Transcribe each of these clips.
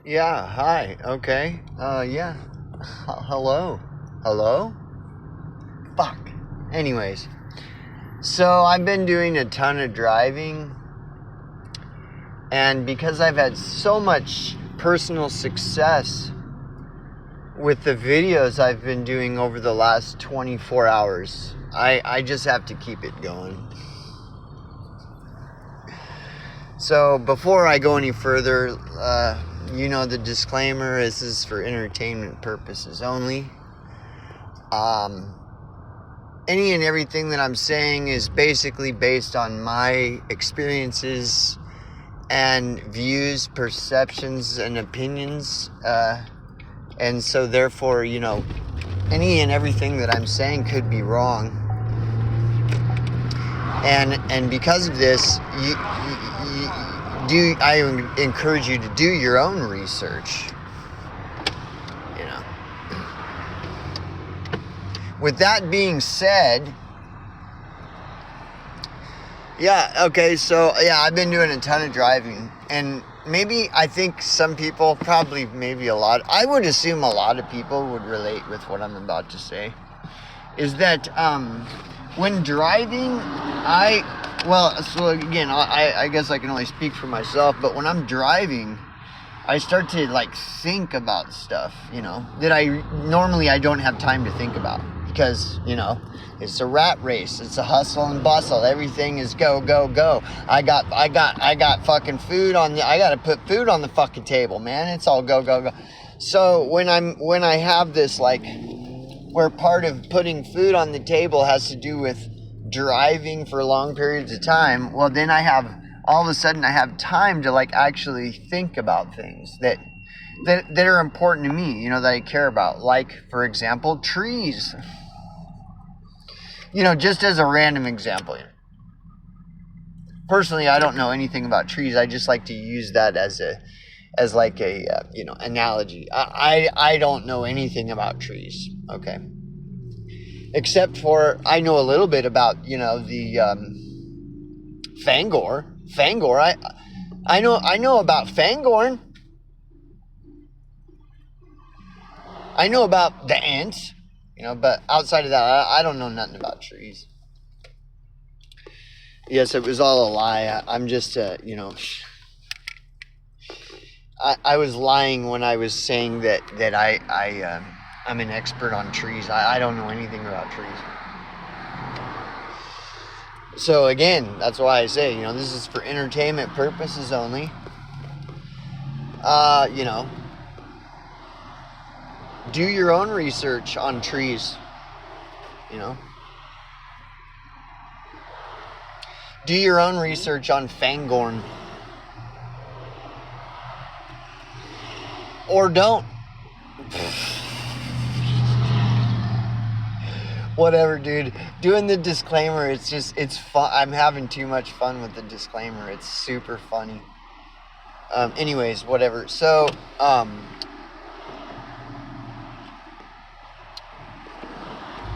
Yeah, hi. Okay. Yeah. Hello. Hello? Fuck. Anyways, so I've been doing a ton of driving, and because I've had so much personal success with the videos I've been doing over the last 24 hours, I just have to keep it going. So before I go any further, the disclaimer, this is for entertainment purposes only. Any and everything that I'm saying is basically based on my experiences and views, perceptions, and opinions. And so therefore, any and everything that I'm saying could be wrong. And because of this, I encourage you to do your own research. With that being said, I've been doing a ton of driving, and I think some people, probably maybe a lot, I would assume a lot of people would relate with what I'm about to say, is that when driving, I guess I can only speak for myself, but when I'm driving, I start to think about stuff, that I don't have time to think about. Because, it's a rat race. It's a hustle and bustle. Everything is go, go, go. I got fucking food I gotta put food on the fucking table, man. It's all go, go, go. So when I have this, where part of putting food on the table has to do with driving for long periods of time, well, then all of a sudden I have time to actually think about things that are important to me, that I care about. Like, for example, trees. Just as a random example. Personally, I don't know anything about trees. I just like to use that as a analogy. I don't know anything about trees. Okay. Except for I know a little bit about the Fangor. I know about Fangorn. I know about the ants. But outside of that, I don't know nothing about trees. Yes, it was all a lie. I'm just, I was lying when I was saying that I'm an expert on trees. I don't know anything about trees. So again, that's why I say, this is for entertainment purposes only. Do your own research on trees. Do your own research on Fangorn. Or don't. Whatever, dude. Doing the disclaimer, it's fun. I'm having too much fun with the disclaimer. It's super funny. Anyways, whatever. So,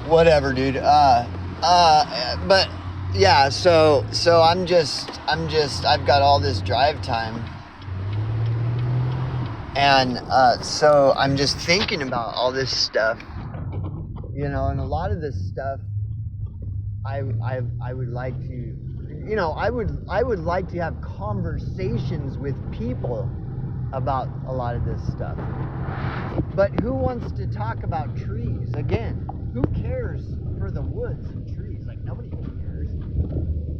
whatever, dude. But yeah, so I've got all this drive time, and so I'm just thinking about all this stuff, and a lot of this stuff I would like to, I would like to have conversations with people about a lot of this stuff. But who wants to talk about trees? Again, who cares for the woods and trees? Nobody cares.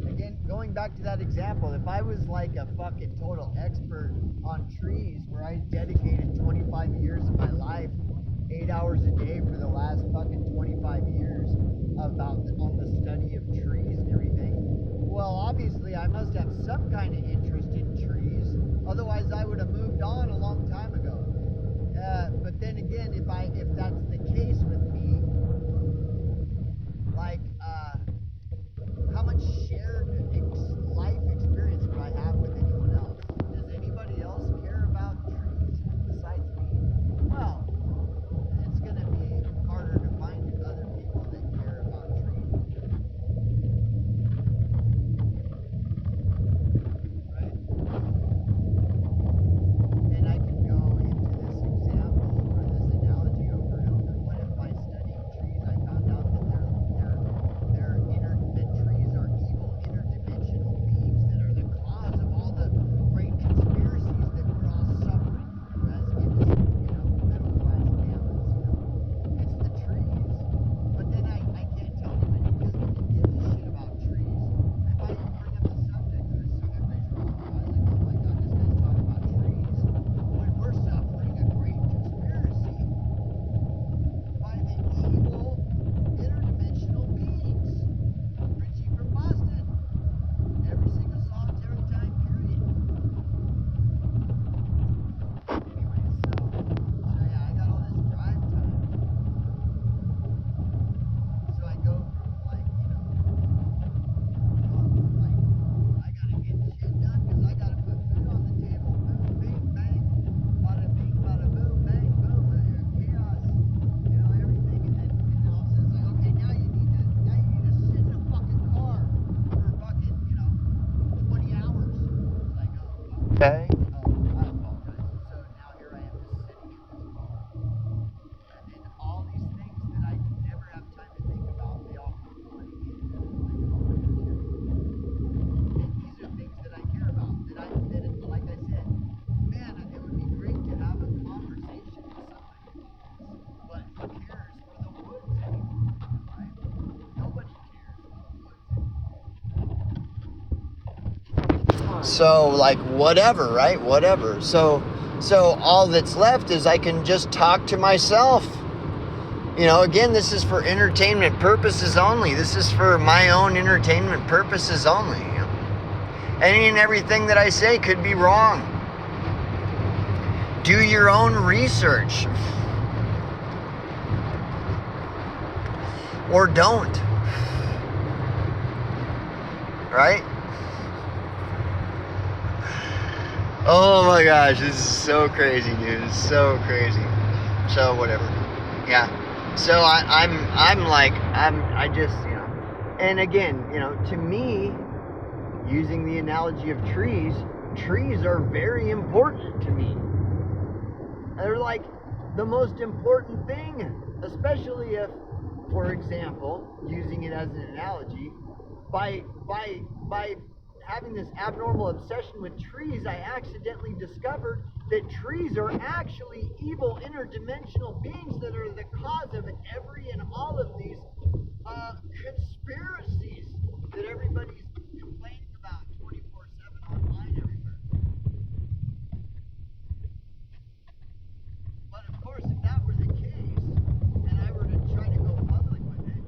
Again, going back to that example, if I was a fucking total expert on trees, where I dedicated 25 years of my life, 8 hours a day for the last fucking 25 years on the study of trees and everything, well, obviously I must have some kind of interest in trees. Otherwise, I would have moved on a long time ago. But then again, if that's the case with me, how much shared life experience would I have with anyone else? Does anybody else care about trees besides me? Well, it's going to be harder to find other people that care about trees. Right? And I So like whatever, right? Whatever. So all that's left is I can just talk to myself. You know, again, this is for entertainment purposes only. This is for my own entertainment purposes only. You know? Any and everything that I say could be wrong. Do your own research. Or don't. Right? Oh my gosh, this is so crazy, dude. It's so crazy. So whatever. Yeah. So I just, you know, and again, you know, to me, using the analogy of trees are very important to me. They're like the most important thing, especially if, for example, using it as an analogy, by having this abnormal obsession with trees, I accidentally discovered that trees are actually evil interdimensional beings that are the cause of every and all of these conspiracies that everybody's complaining about 24/7 online everywhere. But of course, if that were the case, and I were to try to go public with it,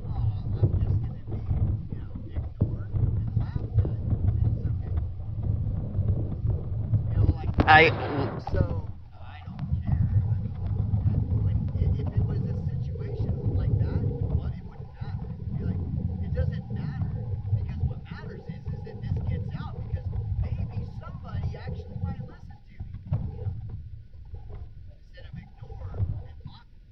I'm just going to be, you know, ignored and laughed at. It's okay. You know, like, so I don't care. If it was a situation like that, well, it wouldn't matter. It'd be like, it doesn't matter, because what matters is that this gets out, because maybe somebody actually might listen to me, you know, instead of ignore and mock me.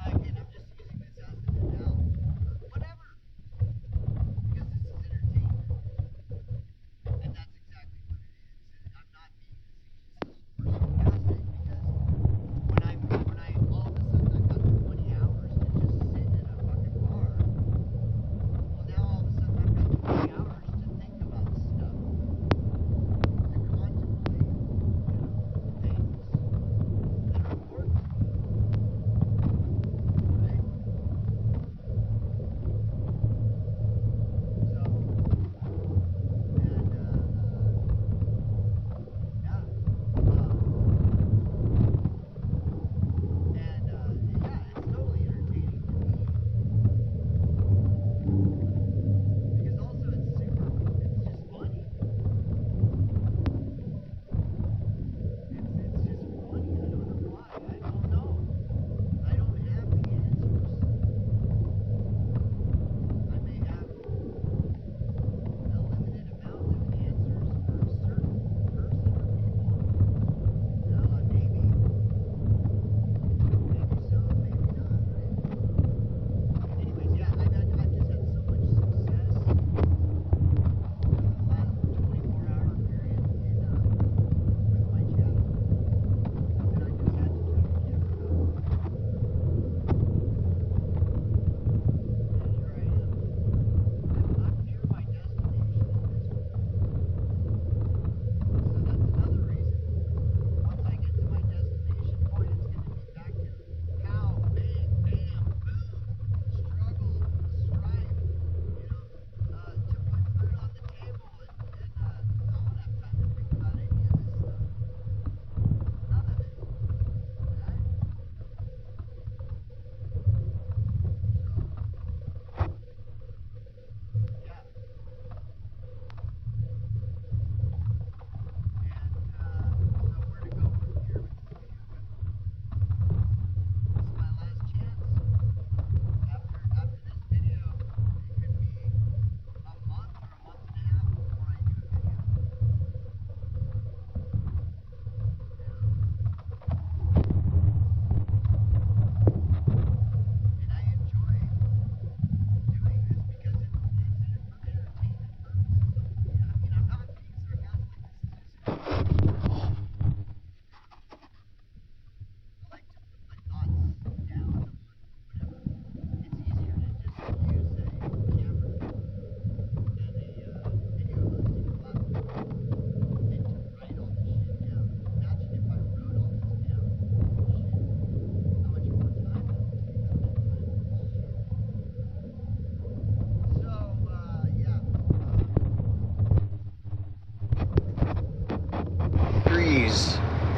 Again, I'm just using this as an analogy, but whatever, because this is entertainment.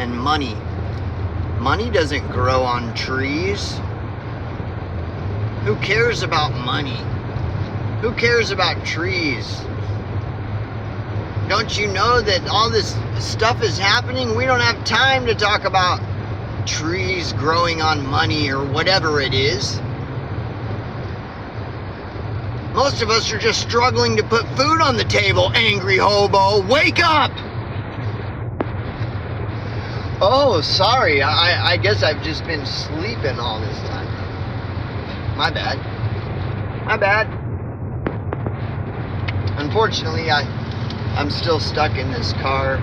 and money. Money doesn't grow on trees. Who cares about money? Who cares about trees? Don't you know that all this stuff is happening? We don't have time to talk about trees growing on money or whatever it is. Most of us are just struggling to put food on the table, angry hobo. Wake up! Oh, sorry. I guess I've just been sleeping all this time. My bad. My bad. Unfortunately, I'm still stuck in this car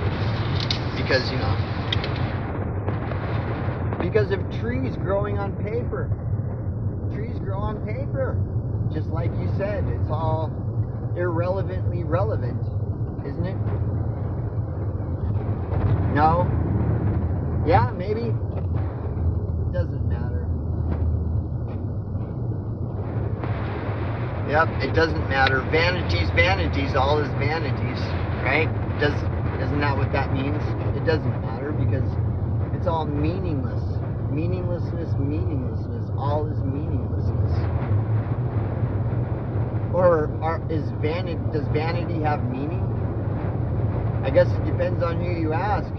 because, you know, because of trees growing on paper. Trees grow on paper. Just like you said, it's all irrelevantly relevant, isn't it? No? Yeah, maybe. It doesn't matter. Yep, it doesn't matter. Vanities, vanities, all is vanities, right? Isn't that what that means? It doesn't matter because it's all meaningless. Meaninglessness, meaninglessness, all is meaninglessness. Or does vanity have meaning? I guess it depends on who you ask.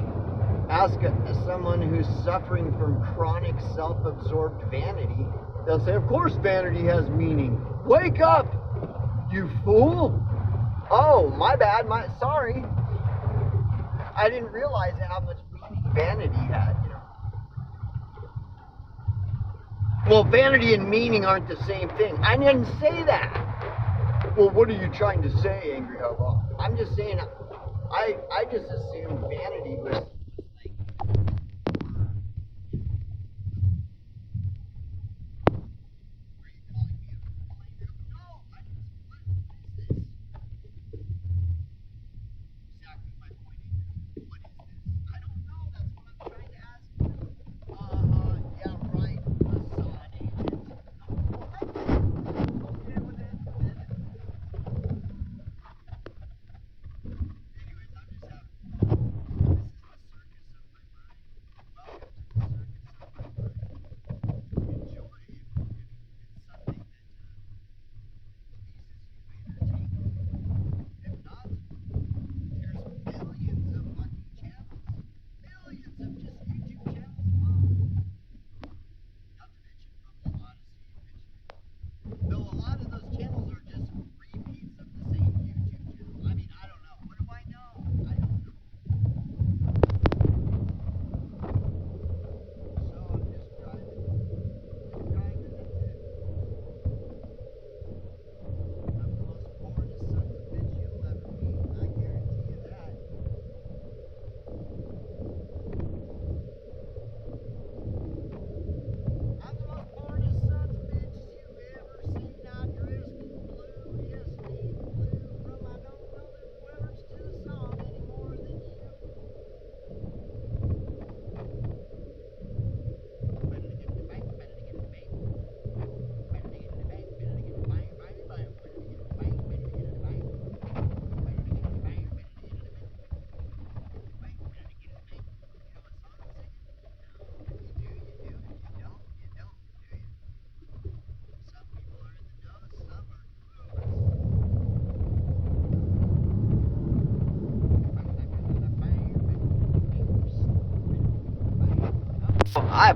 Ask someone who's suffering from chronic self-absorbed vanity. They'll say, of course vanity has meaning. Wake up, you fool. Oh, my bad, sorry. I didn't realize how much meaning vanity had, you know. Well, vanity and meaning aren't the same thing. I didn't say that. Well, what are you trying to say, Angry Hobo? I'm just saying, I just assumed vanity was I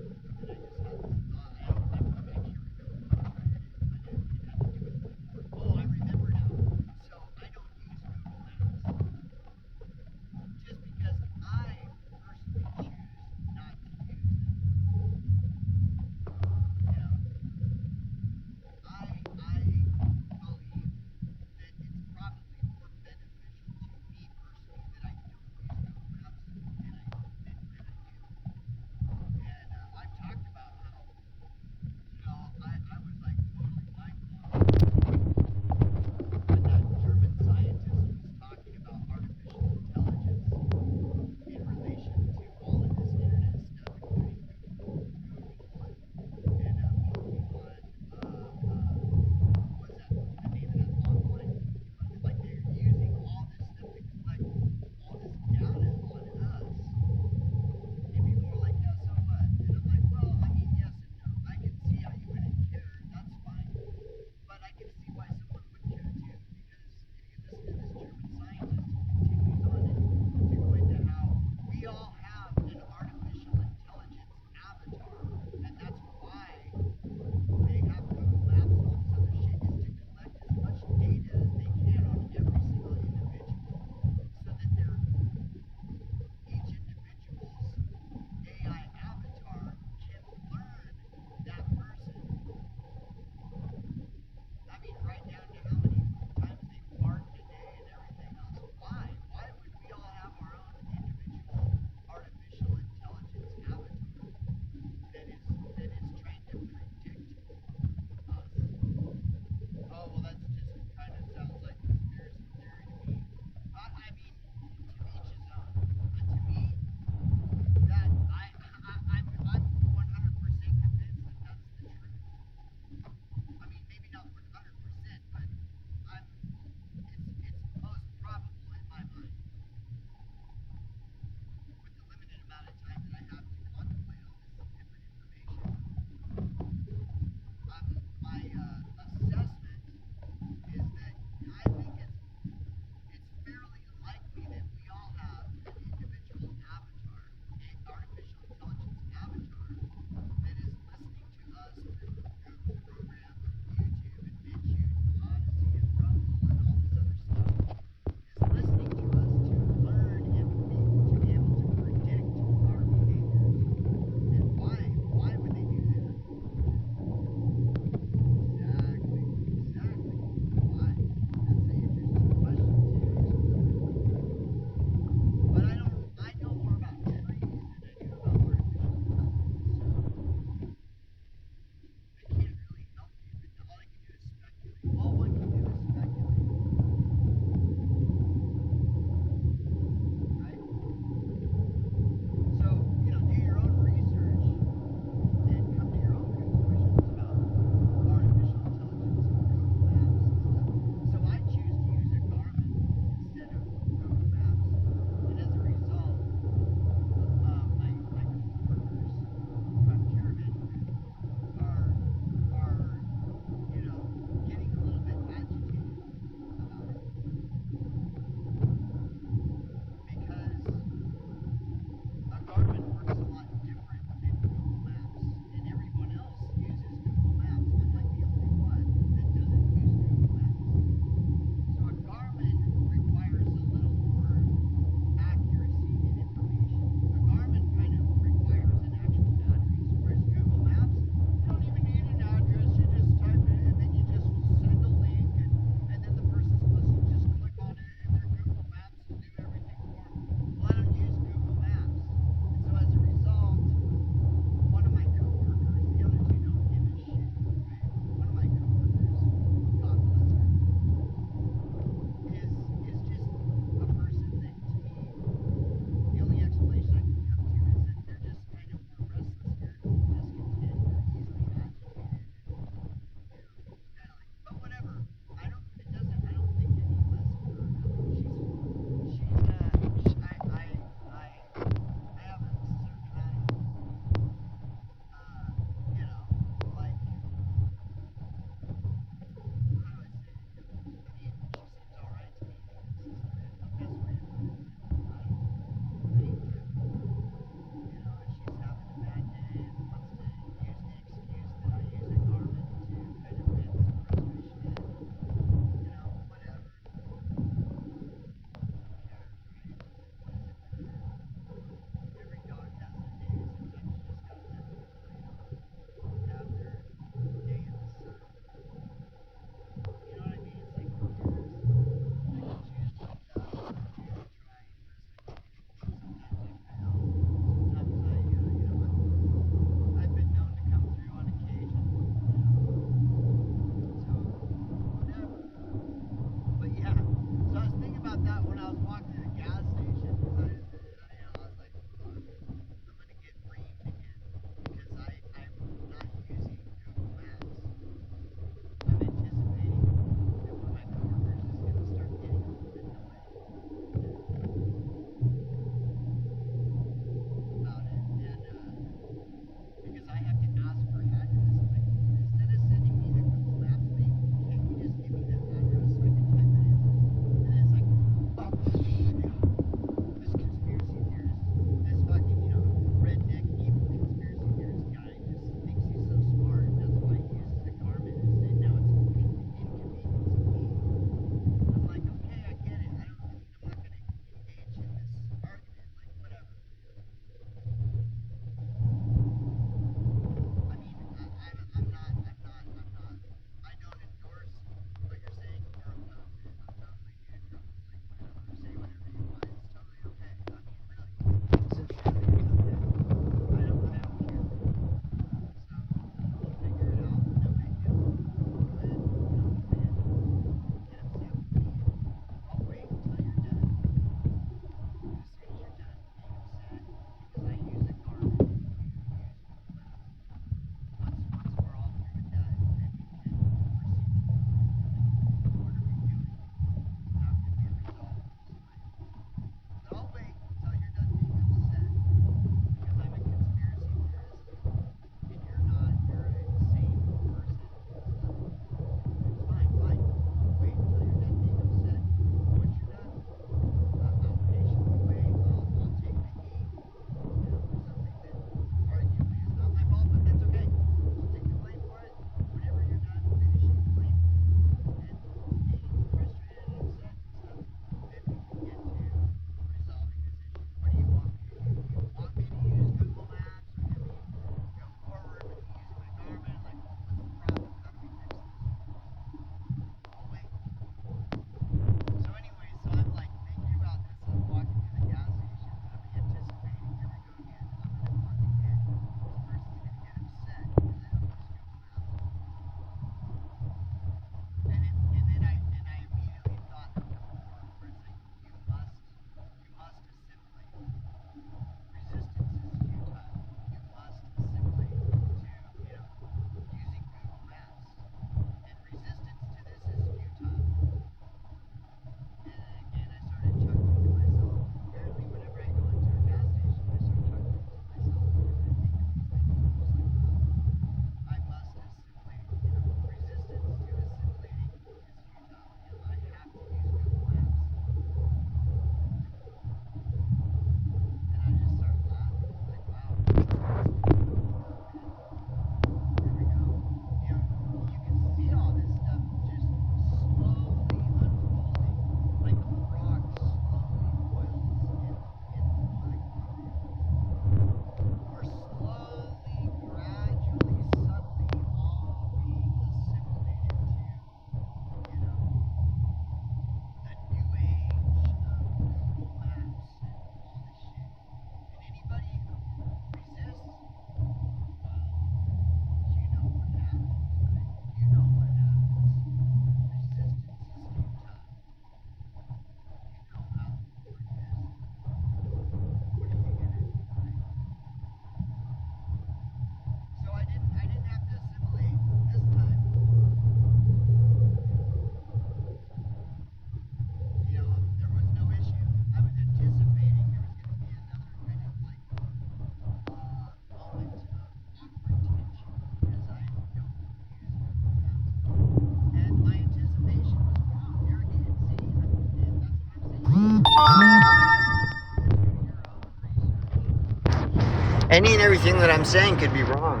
Any and everything that I'm saying could be wrong.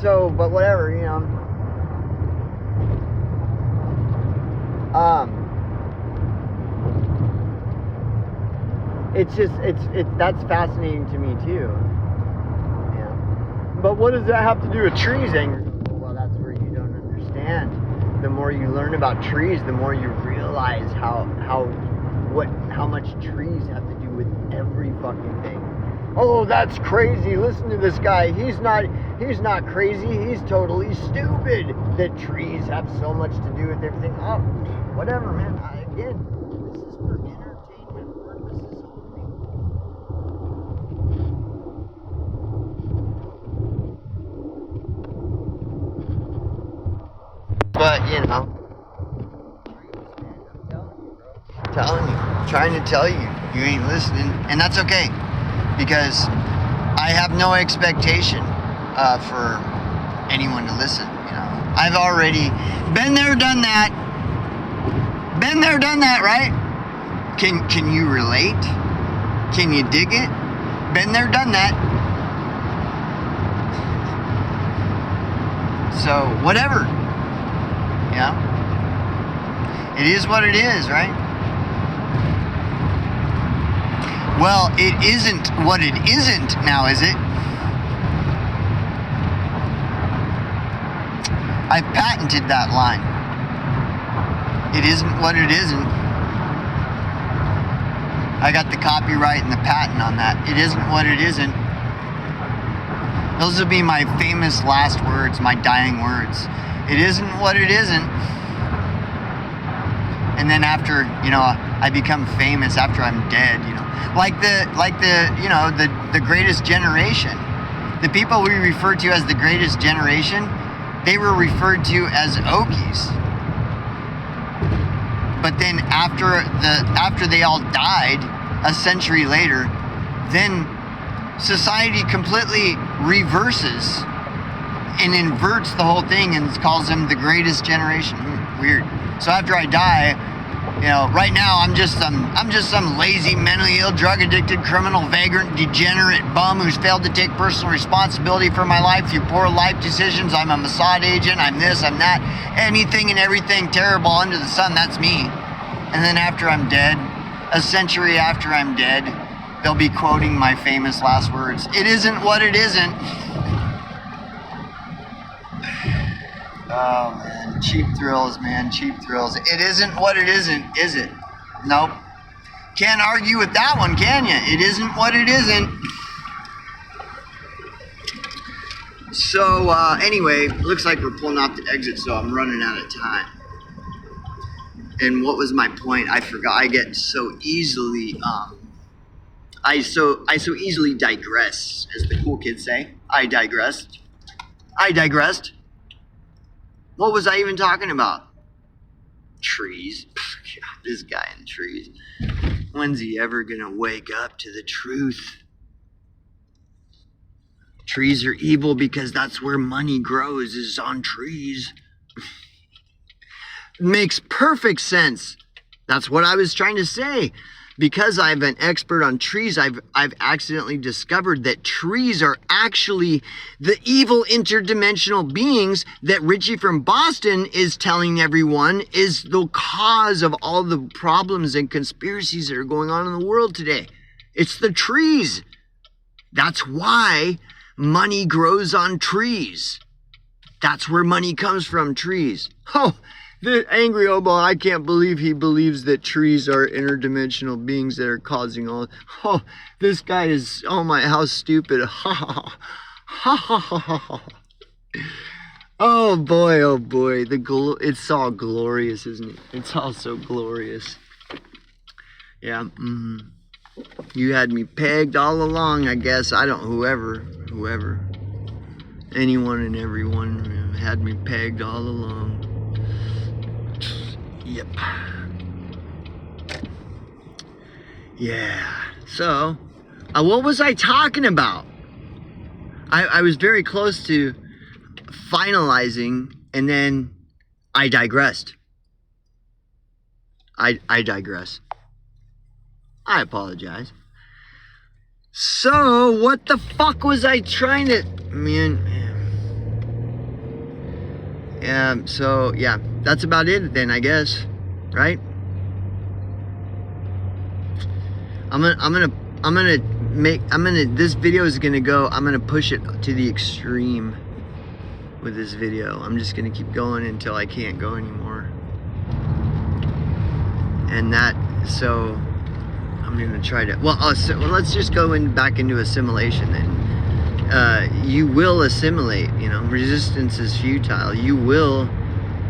So, but whatever, you know. It's just, that's fascinating to me too. Yeah. But what does that have to do with trees, Angry? Well, that's where you don't understand. The more you learn about trees, the more you realize how much trees have to do with every fucking thing. Oh, that's crazy. Listen to this guy. He's not crazy. He's totally stupid. That trees have so much to do with everything. Oh, whatever, man. Again, this is for entertainment purposes only. But, you know, I'm telling you, trying to tell you, you ain't listening, and that's okay, because I have no expectation for anyone to listen. You know, I've already been there, done that. Been there, done that, right? Can you relate? Can you dig it? Been there, done that. So whatever. Yeah. It is what it is, right? Well, it isn't what it isn't now, is it? I've patented that line. It isn't what it isn't. I got the copyright and the patent on that. It isn't what it isn't. Those will be my famous last words, my dying words. It isn't what it isn't. And then after, you know, I become famous after I'm dead, you know. Like the you know, the greatest generation. The people we refer to as the greatest generation, they were referred to as Okies. But then after they all died a century later, then society completely reverses and inverts the whole thing and calls them the greatest generation. Weird. So after I die, you know, right now I'm just some lazy, mentally ill, drug addicted, criminal, vagrant, degenerate bum who's failed to take personal responsibility for my life through poor life decisions. I'm a Mossad agent, I'm this, I'm that, anything and everything terrible under the sun, that's me. And then after I'm dead, a century after I'm dead, they'll be quoting my famous last words. It isn't what it isn't. Oh man, cheap thrills, man, cheap thrills. It isn't what it isn't, is it? Nope. Can't argue with that one, can you? It isn't what it isn't. So anyway, looks like we're pulling off the exit, so I'm running out of time. And what was my point? I forgot. I get so easily I so easily digress, as the cool kids say. I digressed. What was I even talking about? Trees. God, this guy in trees. When's he ever gonna wake up to the truth? Trees are evil because that's where money grows, is on trees. Makes perfect sense. That's what I was trying to say. Because I'm an expert on trees, I've accidentally discovered that trees are actually the evil interdimensional beings that Richie from Boston is telling everyone is the cause of all the problems and conspiracies that are going on in the world today. It's the trees. That's why money grows on trees. That's where money comes from, trees. Oh, the angry oboe, I can't believe he believes that trees are interdimensional beings that are causing all. Oh, this guy is, oh my, how stupid. Ha ha ha ha ha. Oh boy, it's all glorious, isn't it? It's all so glorious. Yeah, you had me pegged all along, I guess. I don't, whoever. Anyone and everyone had me pegged all along. Yep. Yeah. So, what was I talking about? I was very close to finalizing, and then I digressed. I digress. I apologize. So, what the fuck was I trying to... So, yeah, that's about it then, I guess. Right? This video is gonna go, I'm gonna push it to the extreme with this video. I'm just gonna keep going until I can't go anymore. And so I'm gonna try to, let's just go back into assimilation then. You will assimilate, resistance is futile. You will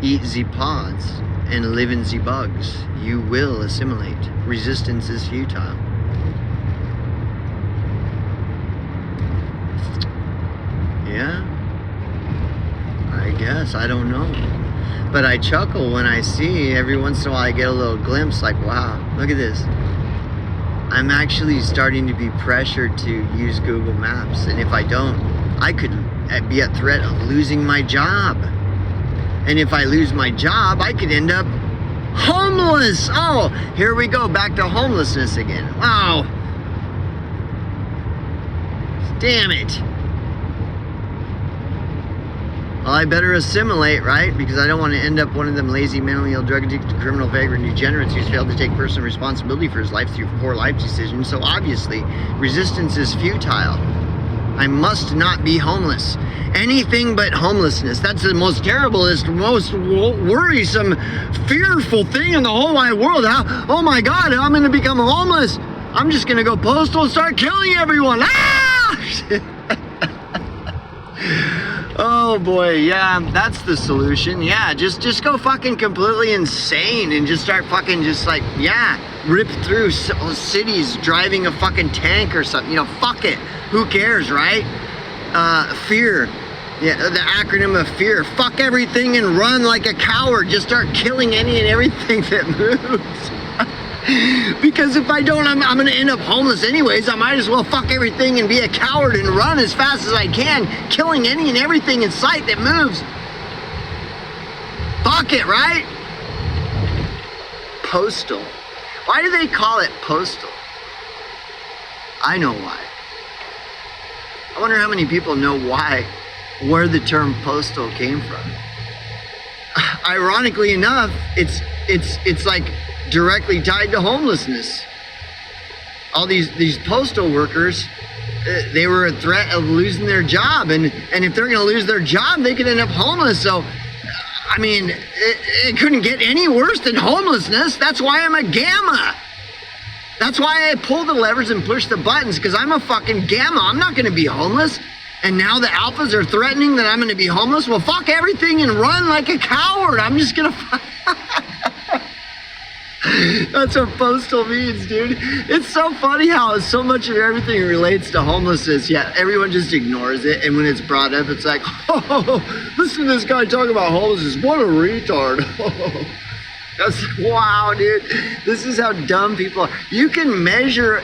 eat the pods and live in the bugs. You will assimilate. Resistance is futile. Yeah, I guess, I don't know. But I chuckle when I see, every once in a while I get a little glimpse like, wow, look at this. I'm actually starting to be pressured to use Google Maps. And if I don't, I could be at threat of losing my job. And if I lose my job, I could end up homeless. Oh, here we go, back to homelessness again. Wow. Damn it. Well, I better assimilate, right? Because I don't want to end up one of them lazy, mentally ill, drug-addicted, criminal, vagrant degenerates who's failed to take personal responsibility for his life through poor life decisions. So obviously, resistance is futile. I must not be homeless. Anything but homelessness. That's the most terriblest, most worrisome, fearful thing in the whole wide world. Oh my God, I'm going to become homeless. I'm just going to go postal and start killing everyone. Ah! Oh boy, yeah, that's the solution. Yeah, just go fucking completely insane and just start fucking rip through cities driving a fucking tank or something. Fuck it. Who cares, right? Fear. Yeah, the acronym of fear. Fuck everything and run like a coward. Just start killing any and everything that moves. Because if I don't, I'm going to end up homeless anyways. I might as well fuck everything and be a coward and run as fast as I can, killing any and everything in sight that moves. Fuck it, right? Postal. Why do they call it postal? I know why. I wonder how many people know where the term postal came from. Ironically enough, it's like directly tied to homelessness. All these postal workers, they were a threat of losing their job, and if they're going to lose their job, they could end up homeless. So, I mean, it couldn't get any worse than homelessness. That's why I'm a gamma. That's why I pull the levers and push the buttons, because I'm a fucking gamma. I'm not going to be homeless. And now the alphas are threatening that I'm going to be homeless. Well, fuck everything and run like a coward. I'm just going to... That's what postal means, dude. It's so funny how so much of everything relates to homelessness, yet everyone just ignores it. And when it's brought up, it's like, oh, listen to this guy talk about homelessness. What a retard. That's, wow, dude. This is how dumb people are. You can measure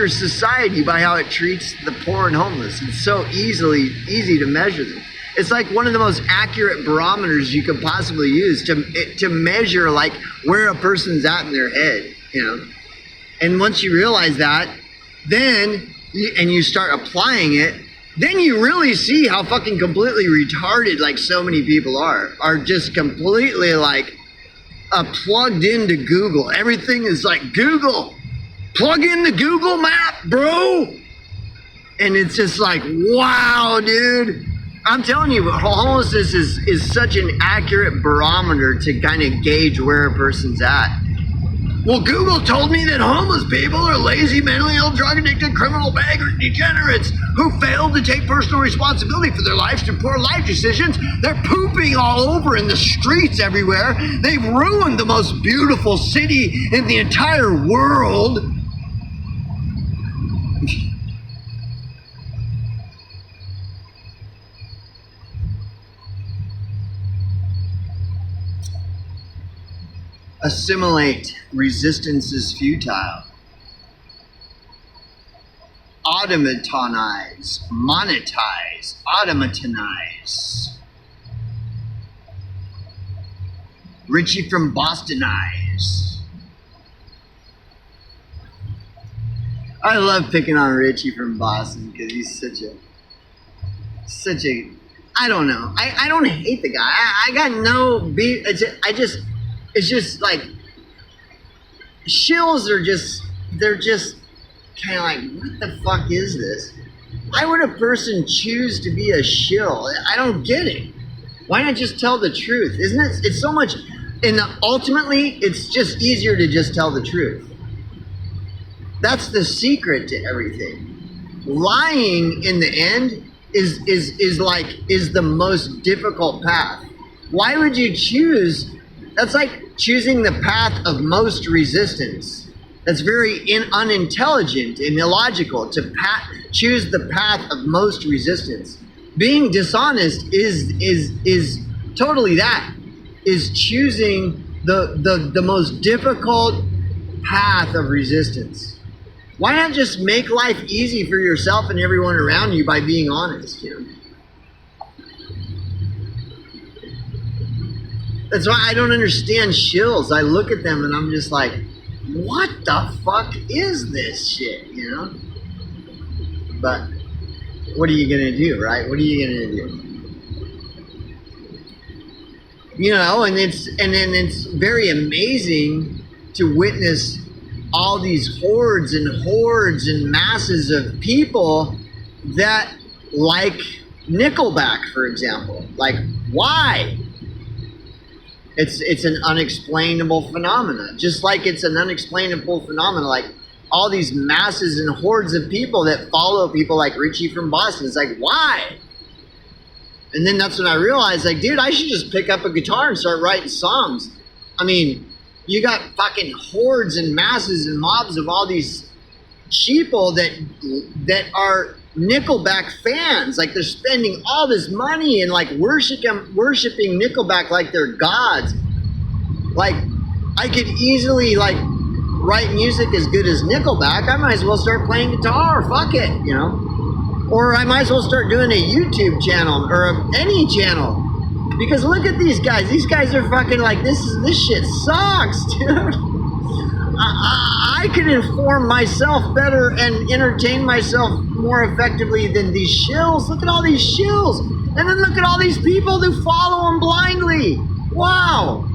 society by how it treats the poor and homeless. It's so easy to measure them. It's like one of the most accurate barometers you could possibly use to measure like where a person's at in their head, And once you realize that, then you start applying it, then you really see how fucking completely retarded like so many people are just completely like plugged into Google. Everything is like Google. Plug in the Google map, bro. And it's just like, wow, dude. I'm telling you, homelessness is such an accurate barometer to kind of gauge where a person's at. Well, Google told me that homeless people are lazy, mentally ill, drug-addicted, criminal, vagrant degenerates who failed to take personal responsibility for their lives through poor life decisions. They're pooping all over in the streets everywhere. They've ruined the most beautiful city in the entire world. Assimilate. Resistance is futile. Automatonize. Monetize. Automatonize. Richie from Boston Eyes. I love picking on Richie from Boston because he's such a, I don't know. I don't hate the guy. I got no beat. It's just like, shills are just, they're just kind of like, what the fuck is this? Why would a person choose to be a shill? I don't get it. Why not just tell the truth? Isn't it? It's so much, and ultimately, it's just easier to just tell the truth. That's the secret to everything. Lying in the end is the most difficult path. Why would you choose? That's like choosing the path of most resistance. That's very unintelligent and illogical to choose the path of most resistance. Being dishonest is totally that. Is choosing the most difficult path of resistance. Why not just make life easy for yourself and everyone around you by being honest, you know? That's why I don't understand shills. I look at them and I'm just like, what the fuck is this shit, you know? But what are you gonna do, right? What are you gonna do? You know, and then it's very amazing to witness all these hordes and masses of people that like Nickelback, for example. Like, why? It's an unexplainable phenomenon. Just like it's an unexplainable phenomenon, like all these masses and hordes of people that follow people like Richie from Boston. It's like, why? And then that's when I realized, like, dude, I should just pick up a guitar and start writing songs. I mean, you got fucking hordes and masses and mobs of all these sheeple that are Nickelback fans. Like, they're spending all this money and like worshiping Nickelback like they're gods. Like, I could easily like write music as good as Nickelback. I might as well start playing guitar. Fuck it, you know. Or I might as well start doing a YouTube channel or any channel. Because look at these guys. These guys are fucking like, this shit sucks, dude. I can inform myself better and entertain myself more effectively than these shills. Look at all these shills. And then look at all these people who follow them blindly. Wow.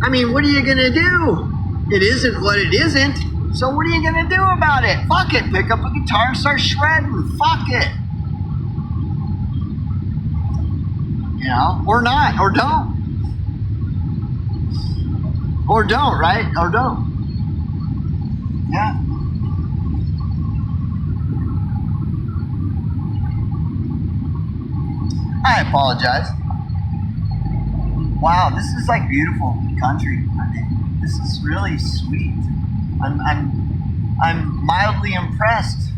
I mean, what are you gonna do? It isn't what it isn't. So what are you gonna do about it? Fuck it. Pick up a guitar and start shredding. Fuck it. You know, or not, or don't. Or don't, right? Or don't. Yeah. I apologize. Wow, this is like beautiful country. I mean, this is really sweet. I'm mildly impressed.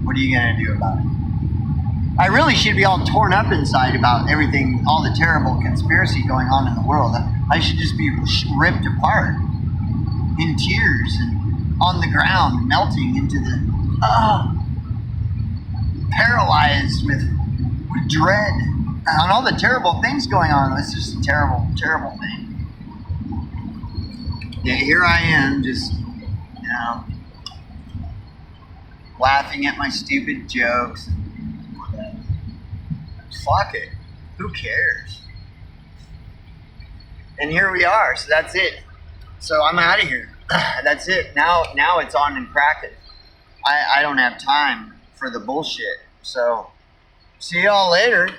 What are you gonna do about it? I really should be all torn up inside about everything, all the terrible conspiracy going on in the world. I should just be ripped apart in tears and on the ground, melting into the paralyzed with dread on all the terrible things going on. It's just a terrible, terrible thing. Yeah, here I am, just, you know, laughing at my stupid jokes. Fuck it. Who cares? And here we are. So that's it. So I'm out of here. That's it. Now it's on in practice. I don't have time for the bullshit. So see y'all later.